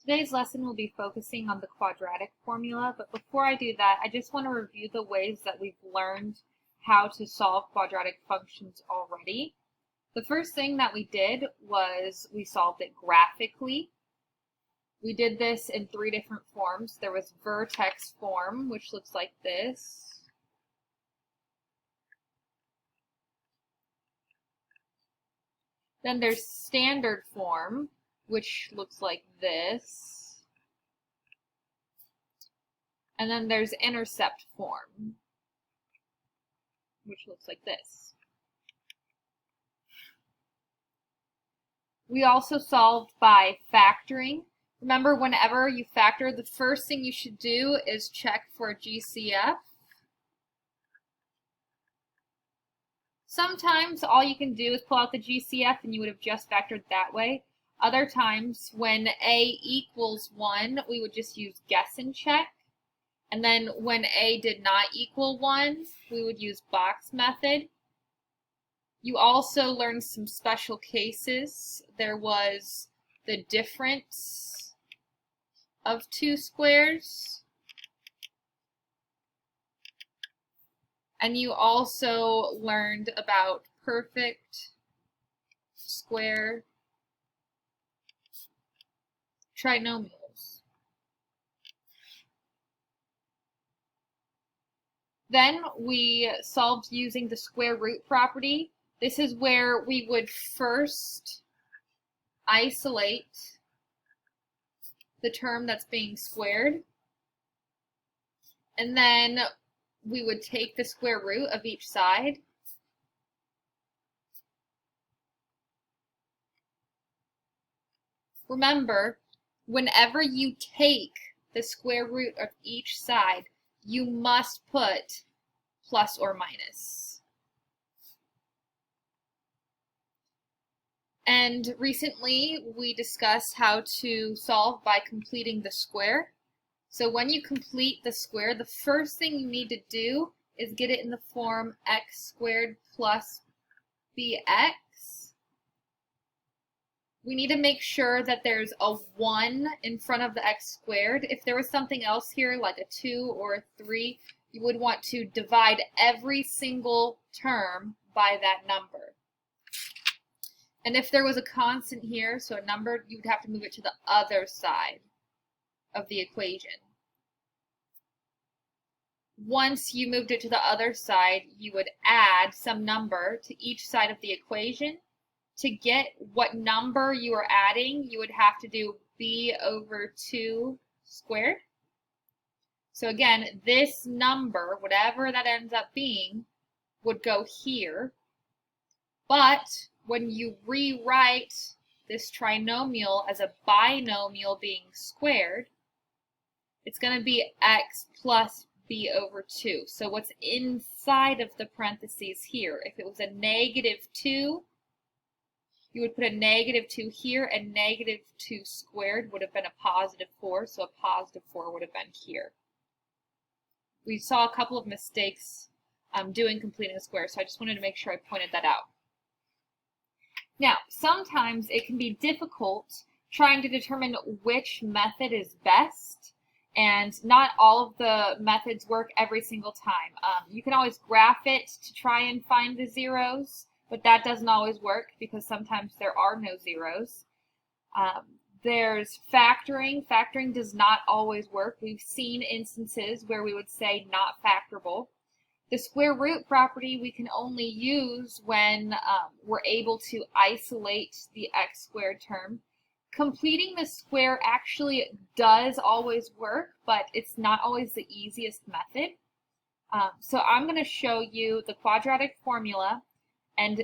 Today's lesson will be focusing on the quadratic formula, but before I do that, I just want to review the ways that we've learned how to solve quadratic functions already. The first thing that we did was we solved it graphically. We did this in three different forms. There was vertex form, which looks like this. Then there's standard form, which looks like this. And then there's intercept form, which looks like this. We also solved by factoring. Remember, whenever you factor, the first thing you should do is check for GCF. Sometimes all you can do is pull out the GCF and you would have just factored that way. Other times, when A equals 1, we would just use guess and check. And then when A did not equal 1, we would use box method. You also learned some special cases. There was the difference of two squares. And you also learned about perfect square trinomials. Then we solved using the square root property. This is where we would first isolate the term that's being squared, and then we would take the square root of each side. Remember, whenever you take the square root of each side, you must put plus or minus. And recently, we discussed how to solve by completing the square. So when you complete the square, the first thing you need to do is get it in the form x squared plus bx. We need to make sure that there's a 1 in front of the x squared. If there was something else here, like a 2 or a 3, you would want to divide every single term by that number. And if there was a constant here, so a number, you would have to move it to the other side of the equation. Once you moved it to the other side, you would add some number to each side of the equation. To get what number you are adding, you would have to do b over 2 squared. So again, this number, whatever that ends up being, would go here. But when you rewrite this trinomial as a binomial being squared, it's going to be x plus b over 2. So what's inside of the parentheses here? If it was a negative 2, you would put a negative 2 here, and negative 2 squared would have been a positive 4, so a positive 4 would have been here. We saw a couple of mistakes completing a square, so I just wanted to make sure I pointed that out. Now, sometimes it can be difficult trying to determine which method is best, and not all of the methods work every single time. You can always graph it to try and find the zeros, but that doesn't always work because sometimes there are no zeros. There's factoring. Factoring does not always work. We've seen instances where we would say not factorable. The square root property we can only use when we're able to isolate the x squared term. Completing the square actually does always work, but it's not always the easiest method. So I'm going to show you the quadratic formula, and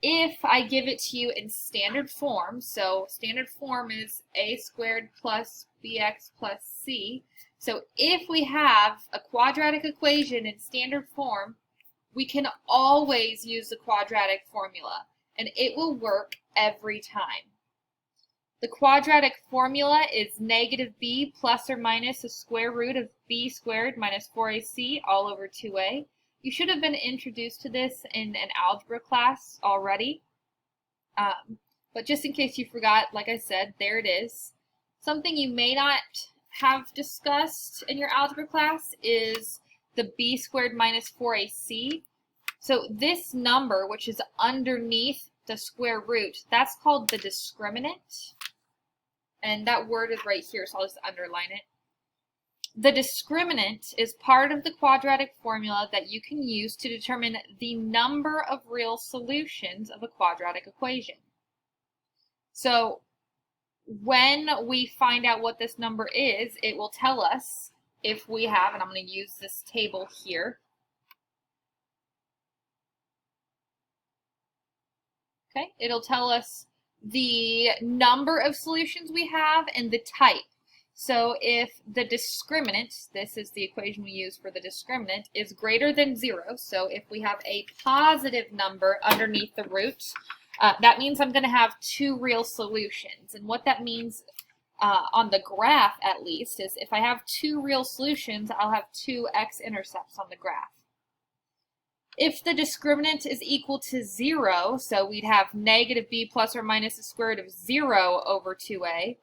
if I give it to you in standard form, so standard form is a squared plus bx plus c. So if we have a quadratic equation in standard form, we can always use the quadratic formula, and it will work every time. The quadratic formula is negative b plus or minus the square root of b squared minus 4ac all over 2a. You should have been introduced to this in an algebra class already. But just in case you forgot, like I said, there it is. Something you may not have discussed in your algebra class is the b squared minus 4ac. So this number, which is underneath the square root, that's called the discriminant. And that word is right here, so I'll just underline it. The discriminant is part of the quadratic formula that you can use to determine the number of real solutions of a quadratic equation. So when we find out what this number is, it will tell us if we have, and I'm going to use this table here. Okay, it'll tell us the number of solutions we have and the type. So if the discriminant, this is the equation we use for the discriminant, is greater than 0, so if we have a positive number underneath the root, that means I'm going to have 2 real solutions. And what that means on the graph, at least, is if I have 2 real solutions, I'll have 2 x-intercepts on the graph. If the discriminant is equal to 0, so we'd have negative b plus or minus the square root of 0 over 2a,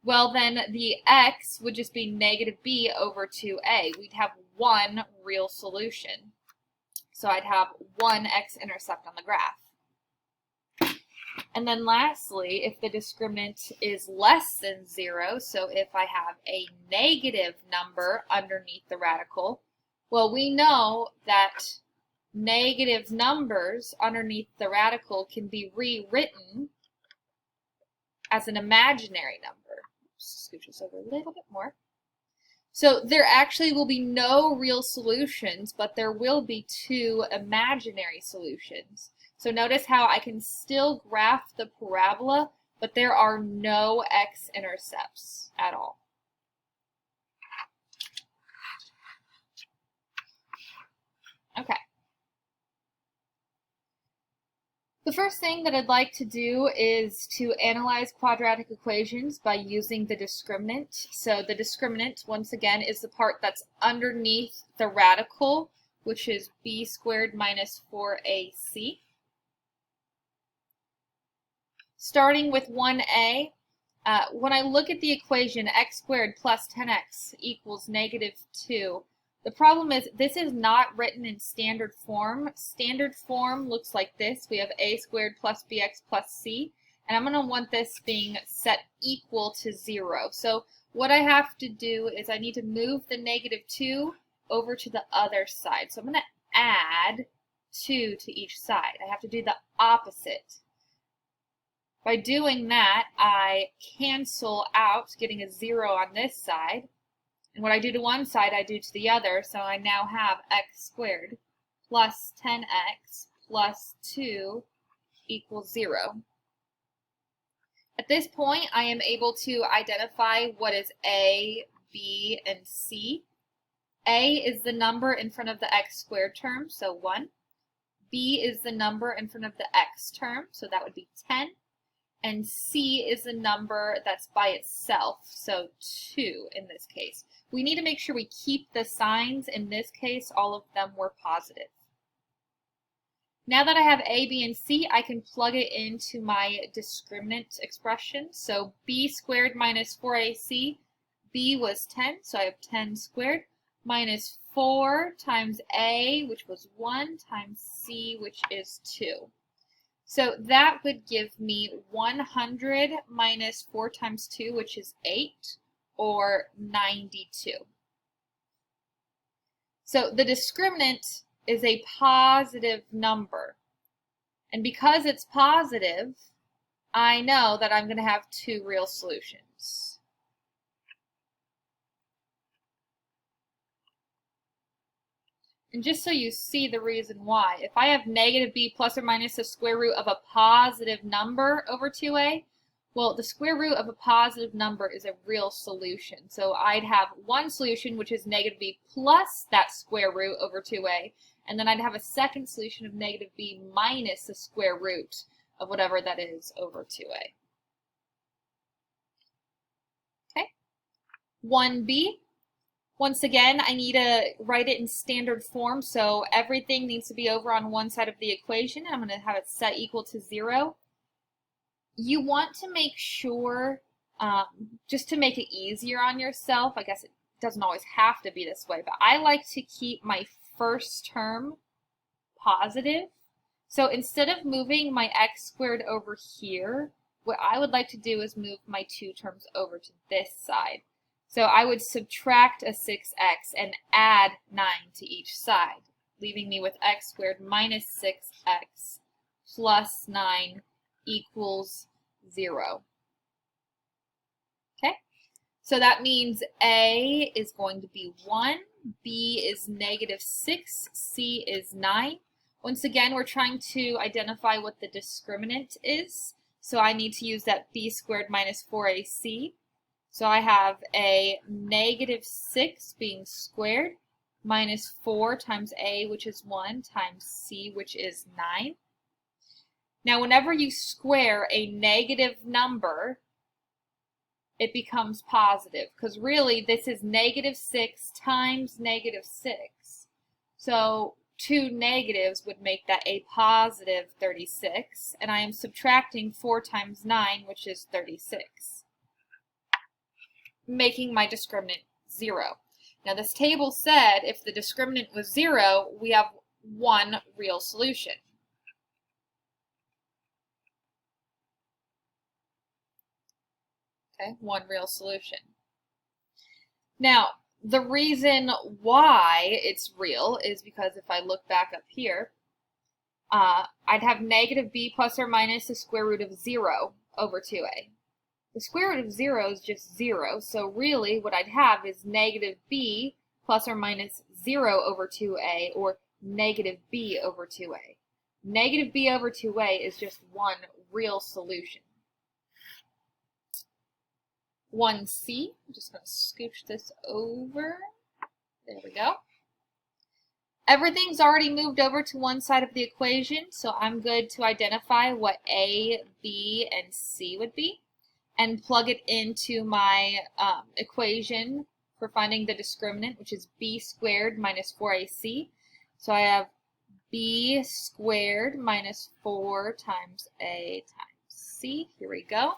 well then the x would just be negative b over 2a. We'd have 1 real solution. So I'd have 1 x-intercept on the graph. And then lastly, if the discriminant is less than 0, so if I have a negative number underneath the radical, well, we know that negative numbers underneath the radical can be rewritten as an imaginary number. Scooch this over a little bit more. So there actually will be no real solutions, but there will be 2 imaginary solutions. So notice how I can still graph the parabola, but there are no x-intercepts at all. Okay. The first thing that I'd like to do is to analyze quadratic equations by using the discriminant. So the discriminant, once again, is the part that's underneath the radical, which is b squared minus 4ac. Starting with 1a, when I look at the equation x squared plus 10x equals negative 2, the problem is this is not written in standard form. Standard form looks like this. We have a squared plus bx plus c, and I'm going to want this being set equal to 0. So what I have to do is I need to move the negative 2 over to the other side. So I'm going to add 2 to each side. I have to do the opposite. By doing that, I cancel out getting a 0 on this side. And what I do to one side, I do to the other, so I now have x squared plus 10x plus 2 equals 0. At this point, I am able to identify what is a, b, and c. A is the number in front of the x squared term, so 1. B is the number in front of the x term, so that would be 10. And c is the number that's by itself, so 2 in this case. We need to make sure we keep the signs. In this case, all of them were positive. Now that I have a, b, and c, I can plug it into my discriminant expression. So b squared minus 4ac, b was 10, so I have 10 squared, minus 4 times a, which was 1, times c, which is 2. So that would give me 100 minus 4 times 2, which is 8, or 92. So the discriminant is a positive number. And because it's positive, I know that I'm going to have 2 real solutions. And just so you see the reason why, if I have negative b plus or minus the square root of a positive number over 2a, well, the square root of a positive number is a real solution. So I'd have one solution, which is negative b plus that square root over 2a, and then I'd have a second solution of negative b minus the square root of whatever that is over 2a. Okay, 1b. Once again, I need to write it in standard form, so everything needs to be over on one side of the equation. I'm going to have it set equal to 0. You want to make sure just to make it easier on yourself. I guess it doesn't always have to be this way, but I like to keep my first term positive. So instead of moving my x squared over here, what I would like to do is move my two terms over to this side. So I would subtract a 6x and add 9 to each side, leaving me with x squared minus 6x plus 9 equals 0. Okay, so that means A is going to be 1, B is negative 6, C is 9. Once again, we're trying to identify what the discriminant is. So I need to use that b squared minus 4ac. So I have a negative 6 being squared minus 4 times a, which is 1, times c, which is 9. Now, whenever you square a negative number, it becomes positive, because really this is negative 6 times negative 6. So two negatives would make that a positive 36, and I am subtracting 4 times 9, which is 36, making my discriminant 0. Now this table said if the discriminant was 0, we have one real solution. Okay, one real solution. Now, the reason why it's real is because if I look back up here, I'd have negative b plus or minus the square root of 0 over 2a. The square root of 0 is just 0, so really what I'd have is negative b plus or minus 0 over 2a, or negative b over 2a. Negative b over 2a is just one real solution. 1c, I'm just going to scooch this over. There we go. Everything's already moved over to one side of the equation, so I'm good to identify what a, b, and c would be and plug it into my equation for finding the discriminant, which is b squared minus 4ac. So I have b squared minus 4 times a times c. Here we go.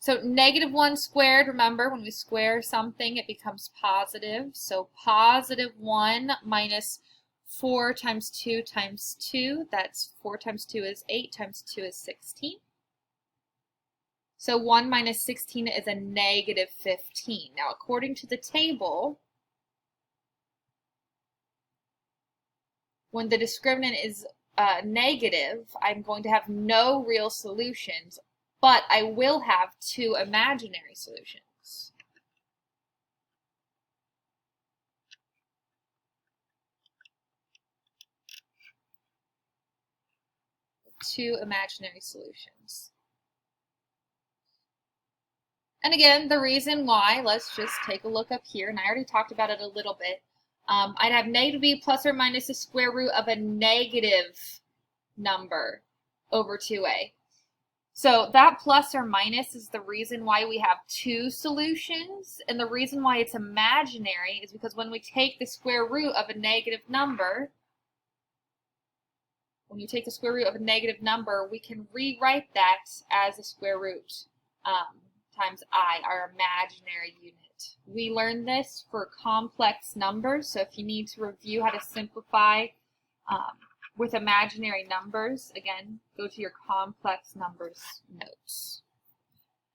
So negative 1 squared, remember, when we square something, it becomes positive. So positive 1 minus 4 times 2 times 2. That's 4 times 2 is 8, times 2 is 16. So 1 minus 16 is a negative 15. Now, according to the table, when the discriminant is negative, I'm going to have no real solutions, but I will have two imaginary solutions. Two imaginary solutions. And again, the reason why, let's just take a look up here, and I already talked about it a little bit. I'd have negative b plus or minus the square root of a negative number over 2a. So that plus or minus is the reason why we have two solutions, and the reason why it's imaginary is because when we take the square root of a negative number, we can rewrite that as a square root times I, our imaginary unit. We learned this for complex numbers, so if you need to review how to simplify with imaginary numbers, again, go to your complex numbers notes.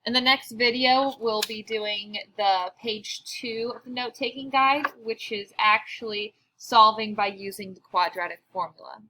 In the next video, we'll be doing the page 2 of the note-taking guide, which is actually solving by using the quadratic formula.